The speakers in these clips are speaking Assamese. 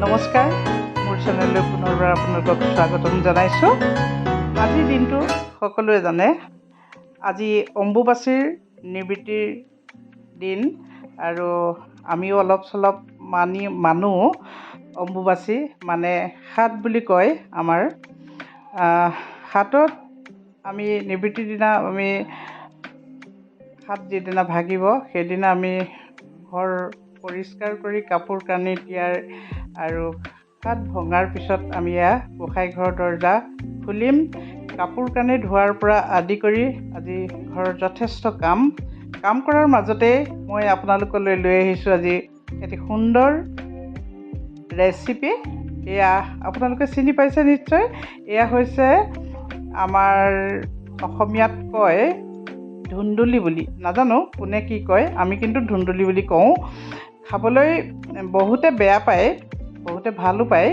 নমস্কাৰ, মোৰ চেনেললৈ পুনৰবাৰ আপোনালোকক স্বাগতম জনাইছোঁ। আজিৰ দিনটো সকলোৱে জানে, আজি অম্বুবাচীৰ নিবৃত্তিৰ দিন আৰু আমিও অলপ চলপ মানো অম্বুবাচী মানে সাত বুলি কয় আমাৰ। সাতত আমি নিবৃত্তিৰ দিনা আমি সাত যিদিনা ভাগিব সেইদিনা আমি ঘৰ পৰিষ্কাৰ কৰি কাপোৰ কানি তিয়াৰ আৰু সাত ভঙাৰ পিছত আমি গোসাঁই ঘৰৰ দৰ্জা খুলিম। কাপোৰ কানি ধোৱাৰ পৰা আদি কৰি আজি ঘৰৰ যথেষ্ট কাম কৰাৰ মাজতে মই আপোনালোকলৈ লৈ আহিছোঁ আজি এটি সুন্দৰ ৰেচিপি। এয়া আপোনালোকে চিনি পাইছে নিশ্চয়। এয়া হৈছে আমাৰ অসমীয়াত কয় ধুন্দুলি বুলি, নাজানো কোনে কি কয়, আমি কিন্তু ধুন্দুলি বুলি কওঁ। খাবলৈ বহুতে বেয়া পায়, বহুতে ভালো পায়।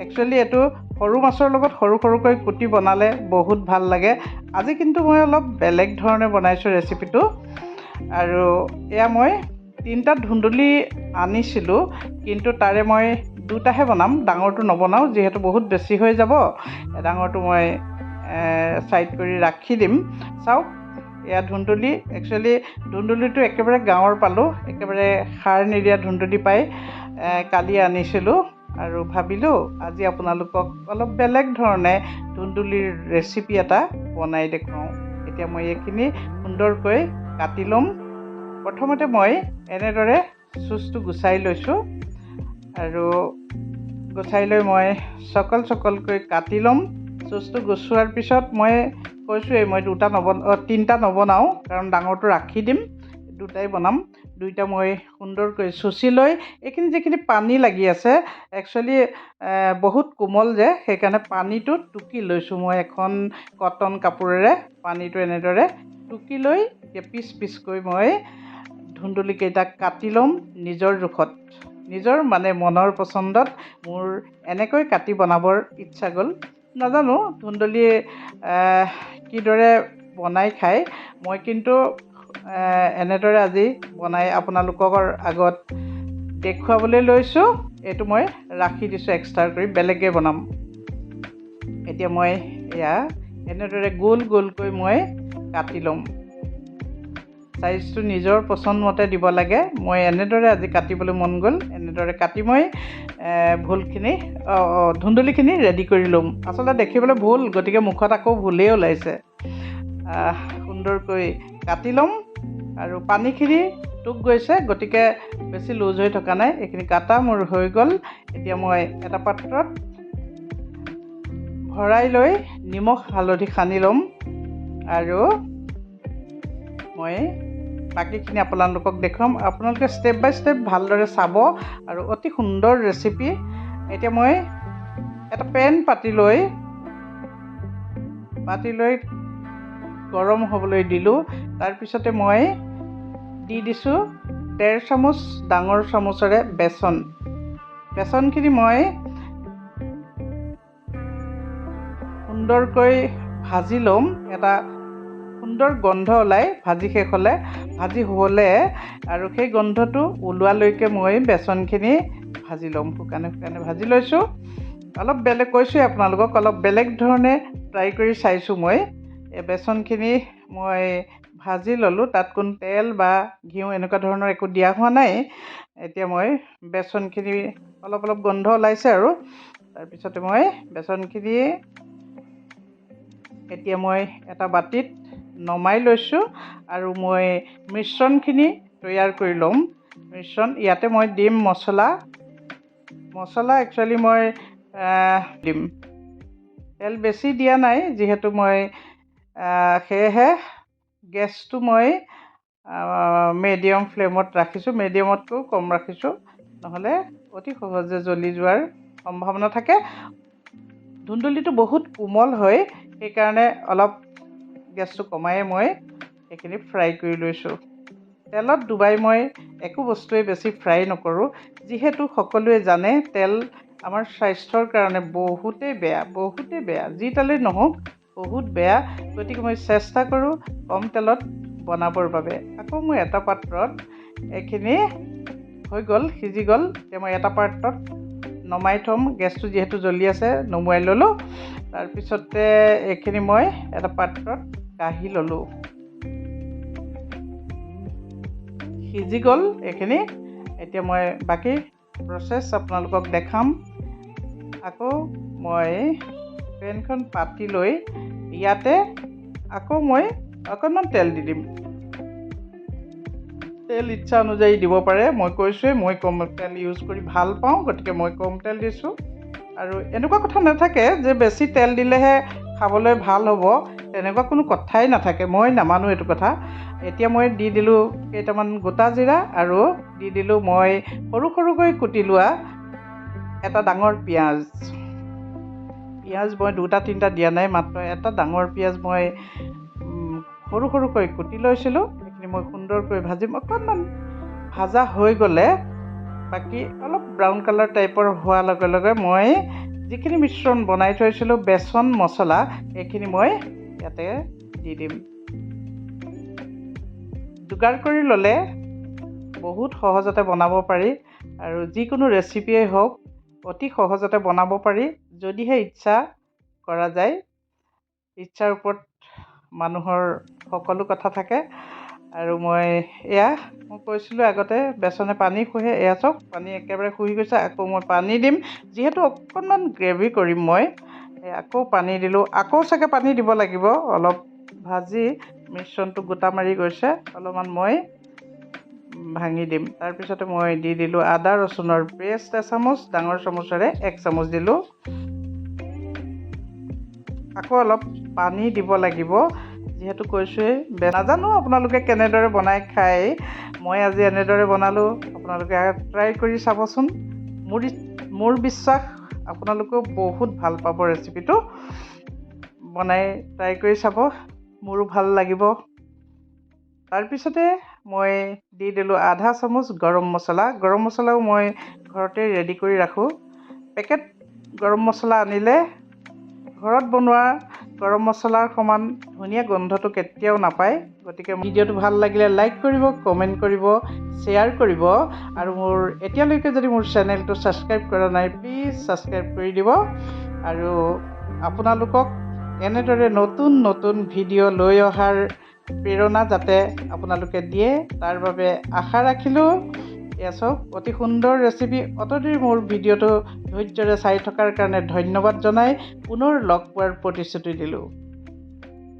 একচুৱেলি এইটো সৰু মাছৰ লগত সৰু সৰুকৈ কুটি বনালে বহুত ভাল লাগে। আজি কিন্তু মই অলপ বেলেগ ধৰণে বনাইছোঁ ৰেচিপিটো। আৰু এয়া মই 3টা ধুন্দুলি আনিছিলোঁ, কিন্তু তাৰে মই 2টাহে বনাম, ডাঙৰটো নবনাওঁ যিহেতু বহুত বেছি হৈ যাব। ডাঙৰটো মই ছাইড কৰি ৰাখি দিম। চাওক, এয়া ধুন্দুলি। একচুৱেলি ধুন্দুলিটো একেবাৰে গাঁৱৰ পালোঁ, একেবাৰে সাৰ নিদিয়া ধুন্দুলি পাই কালি আনিছিলোঁ আৰু ভাবিলোঁ আজি আপোনালোকক অলপ বেলেগ ধৰণে ধুন্দুলিৰ ৰেচিপি এটা বনাই দেখুৱাওঁ। এতিয়া মই এইখিনি সুন্দৰকৈ কাটি ল'ম। প্ৰথমতে মই এনেদৰে চুচটো গুচাই লৈছোঁ আৰু গুচাই লৈ মই চকলকৈ কাটি ল'ম। চুচটো গুচোৱাৰ পিছত মই কৈছোঁৱেই মই 3টা নবনাওঁ, কাৰণ ডাঙৰটো ৰাখি দিম, 2টাই বনাম। 2টা মই সুন্দৰকৈ চুচি লৈ এইখিনি যিখিনি পানী লাগি আছে, একচুৱেলি বহুত কোমল যে, সেইকাৰণে পানীটো টুকি লৈছোঁ মই এখন কটন কাপোৰেৰে। পানীটো এনেদৰে টুকি লৈ এতিয়া পিচকৈ মই ধুন্দুলিকেইটা কাটি ল'ম নিজৰ জোখত, নিজৰ মানে মনৰ পচন্দত। মোৰ এনেকৈ কাটি বনাবৰ ইচ্ছা গ'ল। নাজানো ধুন্দুলি কিদৰে বনাই খায়, মই কিন্তু এনেদৰে আজি বনাই আপোনালোকৰ আগত দেখুৱাবলৈ লৈছোঁ। এইটো মই ৰাখি দিছোঁ এক্সট্ৰা কৰি, বেলেগকৈ বনাম। এতিয়া মই এয়া এনেদৰে গোলকৈ মই কাটি ল'ম। চাইজটো নিজৰ পচন্দ মতে দিব লাগে। মই এনেদৰে আজি কাটিবলৈ মন গ'ল, এনেদৰে কাটি মই ধুন্দুলিখিনি ৰেডি কৰি ল'ম। আচলতে দেখিবলৈ ভুল, গতিকে মুখত আকৌ ভুলেই ওলাইছে। সুন্দৰকৈ কাটি ল'ম আৰু পানীখিনি টুক গৈছে, গতিকে বেছি লুজ হৈ থকা নাই। এইখিনি কাটা মোৰ হৈ গ'ল। এতিয়া মই এটা পাত্ৰত ভৰাই লৈ নিমখ হালধি সানি ল'ম আৰু মই বাকীখিনি আপোনালোকক দেখুৱাম। আপোনালোকে ষ্টেপ বাই ষ্টেপ ভালদৰে চাব আৰু অতি সুন্দৰ ৰেচিপি। এতিয়া মই এটা পেন পাতি লৈ গৰম হ'বলৈ দিলোঁ। তাৰপিছতে মই দি দিছোঁ 1.5 চামুচ ডাঙৰ চামুচেৰে বেচনখিনি মই সুন্দৰকৈ ভাজি ল'ম। এটা সুন্দৰ গোন্ধ ওলাই ভাজি শেষ হ'লে, আৰু সেই গোন্ধটো ওলোৱালৈকে মই বেচনখিনি ভাজি ল'ম। শুকানে ভাজি লৈছোঁ। অলপ বেলেগ কৈছোঁৱে আপোনালোকক, অলপ বেলেগ ধৰণে ট্ৰাই কৰি চাইছোঁ মই। এই বেচনখিনি মই ভাজি ল'লোঁ, তাত কোনো তেল বা ঘিউ এনেকুৱা ধৰণৰ একো দিয়া হোৱা নাই। এতিয়া মই বেচনখিনি অলপ গোন্ধ ওলাইছে আৰু তাৰপিছতে মই বেচনখিনি এতিয়া মই এটা বাতিত নমাই লৈছোঁ আৰু মই মিশ্ৰণখিনি তৈয়াৰ কৰি ল'ম। ইয়াতে মই দিম মছলা একচুৱেলি মই দিম। তেল বেছি দিয়া নাই যিহেতু মই, সেয়েহে গেছটো মই মিডিয়াম ফ্লেমত ৰাখিছোঁ, মিডিয়ামতকৈ কম ৰাখিছোঁ, নহ'লে অতি সহজে জ্বলি যোৱাৰ সম্ভাৱনা থাকে। ধুন্দুলিটো বহুত কোমল হয়, সেইকাৰণে অলপ গেছটো কমাই মই এইখিনি ফ্ৰাই কৰি লৈছোঁ। তেলত ডুবাই মই একো বস্তুৱে বেছি ফ্ৰাই নকৰোঁ, যিহেতু সকলোৱে জানে তেল আমাৰ স্বাস্থ্যৰ কাৰণে বহুতেই বেয়া, যি তেলেই নহওক বহুত বেয়া। গতিকে মই চেষ্টা কৰোঁ কম তেলত বনাবৰ বাবে। আকৌ মই এটা পাত্ৰত এইখিনি হৈ গ'ল, সিজি গ'ল। এতিয়া মই এটা পাত্ৰত নমাই থ'ম। গেছটো যিহেতু জ্বলি আছে নমাই ল'লোঁ। তাৰপিছতে এইখিনি মই এটা পাত্ৰত কাঢ়ি ল'লোঁ। সিজি গ'ল এইখিনি। এতিয়া মই বাকী প্ৰচেছ আপোনালোকক দেখাম। আকৌ মই পেনখন পাতি লৈ ইয়াতে আকৌ মই অকণমান তেল দি দিম। তেল ইচ্ছা অনুযায়ী দিব পাৰে। মই কৈছোঁৱেই মই কম তেল ইউজ কৰি ভাল পাওঁ, গতিকে মই কম তেল দিছোঁ। আৰু এনেকুৱা কথা নাথাকে যে বেছি তেল দিলেহে খাবলৈ ভাল হ'ব, তেনেকুৱা কোনো কথাই নাথাকে। মই নামানো এইটো কথা। এতিয়া মই দি দিলোঁ কেইটামান গোটা জিৰা আৰু দি দিলোঁ মই সৰু সৰুকৈ কুটি লোৱা এটা ডাঙৰ পিঁয়াজ। পিঁয়াজ মই 2-3টা দিয়া নাই, মাত্ৰ এটা ডাঙৰ পিঁয়াজ মই সৰু সৰুকৈ কুটি লৈছিলোঁ। সেইখিনি মই সুন্দৰকৈ ভাজিম। অকণমান ভাজা হৈ গ'লে বাকী অলপ ব্ৰাউন কালাৰ টাইপৰ হোৱাৰ লগে লগে মই যিখিনি মিশ্ৰণ বনাই থৈছিলোঁ বেচন মছলা, এইখিনি মই ইয়াতে দি দিম। যোগাৰ কৰি ল'লে বহুত সহজতে বনাব পাৰি আৰু যিকোনো ৰেচিপিয়েই হওক অতি সহজতে বনাব পাৰি, যদিহে ইচ্ছা কৰা যায়। ইচ্ছাৰ ওপৰত মানুহৰ সকলো কথা থাকে। আৰু মই কৈছিলোঁ আগতে বেচনে পানী শুহে। এয়া চাওক পানী একেবাৰে শুহি গৈছে। আকৌ মই পানী দিম, যিহেতু অকণমান গ্ৰেভি কৰিম মই। আকৌ পানী দিলোঁ। আকৌ চাগে পানী দিব লাগিব। অলপ ভাজি মিশ্ৰণটো গোটা মাৰি গৈছে, অলপমান মই ভাঙি দিম। তাৰপিছতে মই দি দিলোঁ আদা ৰচুনৰ পেষ্ট এচামুচ, ডাঙৰ চামুচেৰে 1 চামুচ দিলোঁ। আকৌ অলপ পানী দিব লাগিব, যিহেতু কৈছোঁৱেই নাজানো আপোনালোকে কেনেদৰে বনাই খায়। মই আজি এনেদৰে বনালোঁ, আপোনালোকে ট্ৰাই কৰি চাবচোন। মোৰ বিশ্বাস আপোনালোকেও বহুত ভাল পাব ৰেচিপিটো। বনাই ট্ৰাই কৰি চাব, মোৰো ভাল লাগিব। তাৰপিছতে মই দি দিলোঁ আধা চামুচ গৰম মছলা। গৰম মছলাও মই ঘৰতে ৰেডি কৰি ৰাখোঁ। পেকেট গৰম মছলা আনিলে ঘৰত বনোৱা গৰম মছলাৰ সমান ধুনীয়া গোন্ধটো কেতিয়াও নাপায়। গতিকে ভিডিঅ'টো ভাল লাগিলে লাইক কৰিব, কমেণ্ট কৰিব, শ্বেয়াৰ কৰিব। আৰু এতিয়ালৈকে যদি মোৰ চেনেলটো ছাবস্ক্ৰাইব কৰা নাই, প্লিজ ছাবস্ক্ৰাইব কৰি দিব। আৰু আপোনালোকক এনেদৰে নতুন নতুন ভিডিঅ' লৈ অহাৰ প্ৰেৰণা যাতে আপোনালোকে দিয়ে, তাৰ বাবে আশা ৰাখিলোঁ। এয়া চাওক অতি সুন্দৰ ৰেচিপি। অতদিন মোৰ ভিডিঅ'টো ধৈৰ্য্যৰে চাই থকাৰ কাৰণে ধন্যবাদ জনাই পুনৰ লগ পোৱাৰ প্ৰতিশ্ৰুতি দিলোঁ।